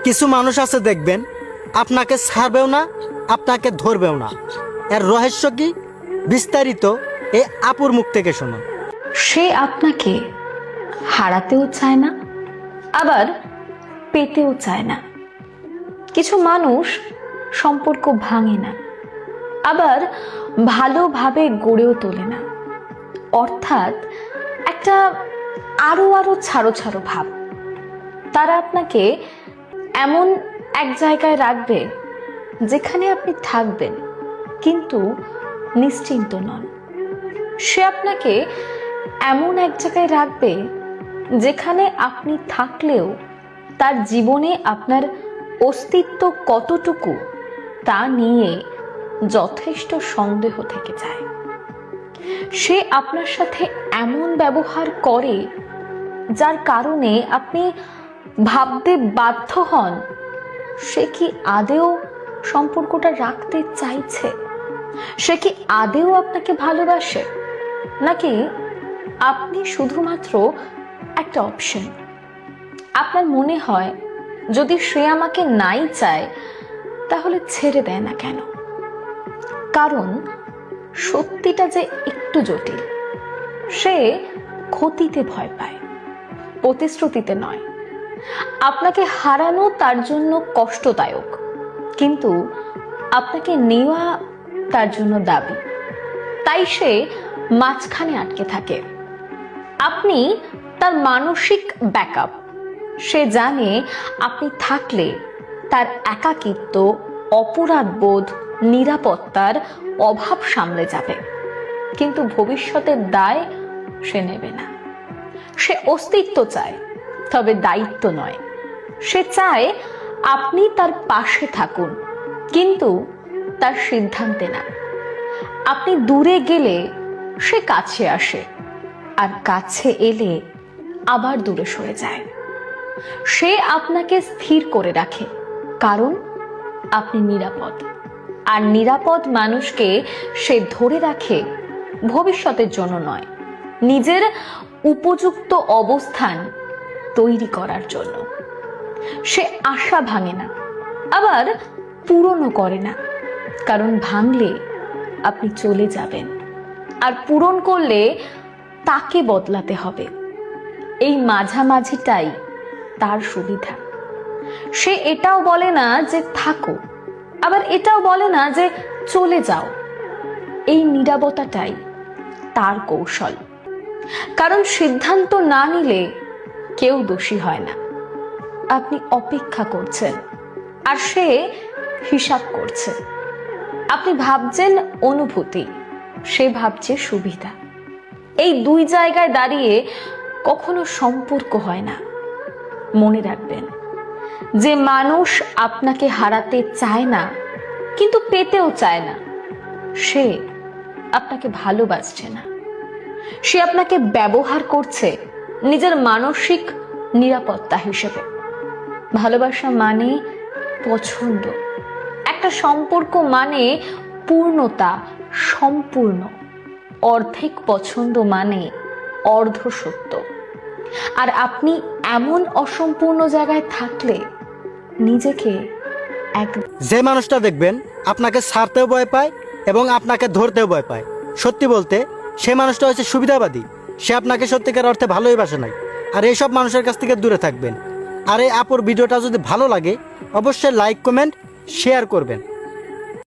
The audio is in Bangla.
কিছু মানুষ আছে দেখবেন আপনাকে ছাড়বেও না, আপনাকে ধরবেও না। এর রহস্য কি বিস্তারিত এই আপুর মুখ থেকে শুনুন। সে আপনাকে হারাতেও চায় না, আবার পেতেও চায় না। কিছু মানুষ সম্পর্ক ভাঙে না, আবার ভালোভাবে গড়েও তোলে না। অর্থাৎ একটা আরো আরো ছাড়ো ছাড়ো ভাব। তারা আপনাকে এমন এক জায়গায় রাখবে যেখানে আপনি থাকবেন কিন্তু নিশ্চিন্ত নন। সে আপনাকে এমন এক জায়গায় রাখবে যেখানে আপনি থাকলেও তার জীবনে আপনার অস্তিত্ব কতটুকু তা নিয়ে যথেষ্ট সন্দেহ থেকে যায়। সে আপনার সাথে এমন ব্যবহার করে যার কারণে আপনি ভাবতে বাধ্য হন সে কি আদেও সম্পর্কটা রাখতে চাইছে, সে কি আদেও আপনাকে ভালোবাসে, নাকি আপনি শুধুমাত্র একটা অপশন। আপনার মনে হয় যদি সে আমাকে নাই চায় তাহলে ছেড়ে দেয় না কেন? কারণ সত্যিটা যে একটু জটিল। সে ক্ষতিতে ভয় পায়, প্রতিশ্রুতিতে নয়। আপনাকে হারানো তার জন্য কষ্টদায়ক, কিন্তু আপনাকে নেওয়া তার জন্য দাবি। তাই সে মাঝখানে আটকে থাকে। আপনি তার মানসিক ব্যাকআপ। সে জানে আপনি থাকলে তার একাকিত্ব, অপরাধবোধ, নিরাপত্তার অভাব সামলে যাবে, কিন্তু ভবিষ্যতের দায় সে নেবে না। সে অস্তিত্ব চায়, তবে দায়িত্ব নয়। সে চায় আপনি তার পাশে থাকুন, কিন্তু তার সিদ্ধান্তে না। আপনি দূরে গেলে সে কাছে আসে, আর কাছে এলে আবার দূরে সরে যায়। সে আপনাকে স্থির করে রাখে, কারণ আপনি নিরাপদ। আর নিরাপদ মানুষকে সে ধরে রাখে ভবিষ্যতের জন্য নয়, নিজের উপযুক্ত অবস্থান তৈরি করার জন্য। সে আশা ভাঙে না, আবার পূরণও করে না, কারণ ভাঙলে আপনি চলে যাবেন, আর পূরণ করলে তাকে বদলাতে হবে। এই মাঝামাঝিটাই তার সুবিধা। সে এটাও বলে না যে থাকো, আবার এটাও বলে না যে চলে যাও। এই নীরবতাটাই তার কৌশল। কারণ সিদ্ধান্ত না নিলে কেউ দোষী হয় না। আপনি অপেক্ষা করছেন আর সে হিসাব করছে। আপনি ভাবছেন অনুভূতি, সে ভাবছে সুবিধা। এই দুই জায়গায় দাঁড়িয়ে কখনো সম্পর্ক হয় না। মনে রাখবেন, যে মানুষ আপনাকে হারাতে চায় না কিন্তু পেতেও চায় না, সে আপনাকে ভালোবাসছে না। সে আপনাকে ব্যবহার করছে নিজের মানসিক নিরাপত্তা হিসেবে। ভালোবাসা মানে পছন্দ, একটা সম্পর্ক মানে পূর্ণতা, সম্পূর্ণ। অর্ধেক পছন্দ মানে অর্ধ সত্য। আর আপনি এমন অসম্পূর্ণ জায়গায় থাকলে নিজেকে যে মানুষটা দেখবেন আপনাকে ছাড়তেও ভয় পায় এবং আপনাকে ধরতেও ভয় পায়, সত্যি বলতে সে মানুষটা হচ্ছে সুবিধাবাদী। সে আপনাকে সত্যিকার অর্থে ভালোই বাসে নাই। আর এইসব মানুষের কাছ থেকে দূরে থাকবেন। আর এই আপুর ভিডিওটা যদি ভালো লাগে অবশ্যই লাইক, কমেন্ট, শেয়ার করবেন।